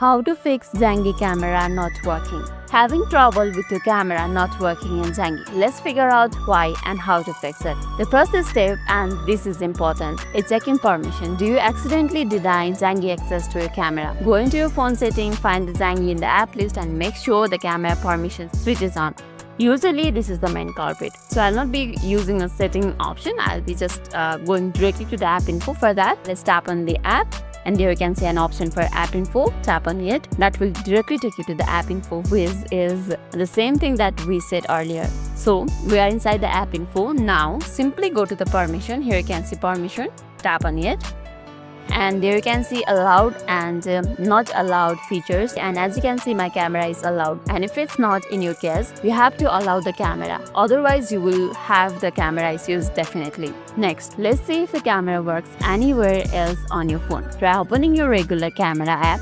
How to fix Zangi camera not working. Having trouble with your camera not working in Zangi? Let's figure out why and how to fix it. The first step, and this is important, is checking permission. Do you accidentally deny Zangi access to your camera? Go into your phone setting, find the Zangi in the app list and make sure the camera permission switch is on. Usually this is the main culprit. So I'll not be using a setting option. I'll be just going directly to the app info. For that, let's tap on the app. And there you can see an option for app info. Tap on it. That will directly take you to the app info, which is the same thing that we said earlier. So we are inside the app info. Now simply go to the permission. Here you can see permission. Tap on it. And there you can see allowed and not allowed features, and as you can see my camera is allowed, and if it's not in your case you have to allow the camera, otherwise you will have the camera issues definitely. Next, let's see if the camera works anywhere else on your phone. Try opening your regular camera app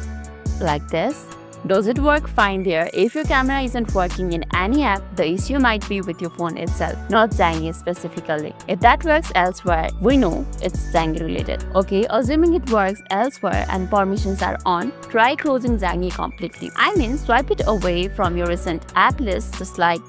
like this. Does it work fine there? If your camera isn't working in any app, the issue might be with your phone itself, not Zangi specifically. If that works elsewhere, we know it's Zangi related. Okay, assuming it works elsewhere and permissions are on, try closing Zangi completely. I mean, swipe it away from your recent app list, just like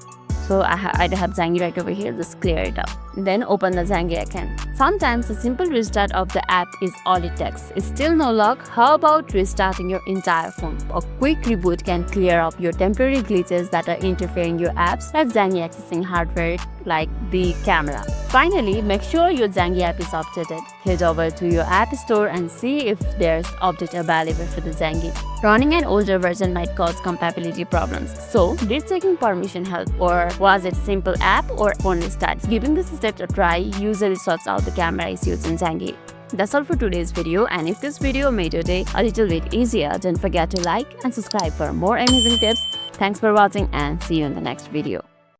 so. I have Zangi right over here, just clear it up. Then open the Zangi again. Sometimes a simple restart of the app is all it takes. It's still no luck? How about restarting your entire phone? A quick reboot can clear up your temporary glitches that are interfering your apps, like Zangi accessing hardware like the camera. Finally, make sure your Zangi app is updated. Head over to your app store and see if there's update available for the Zangi. Running an older version might cause compatibility problems. So, did checking permission help, or was it simple app or phone restarts? Giving this step a try usually sorts out the camera issues in Zangi. That's all for today's video, and if this video made your day a little bit easier, don't forget to like and subscribe for more amazing tips. Thanks for watching and see you in the next video.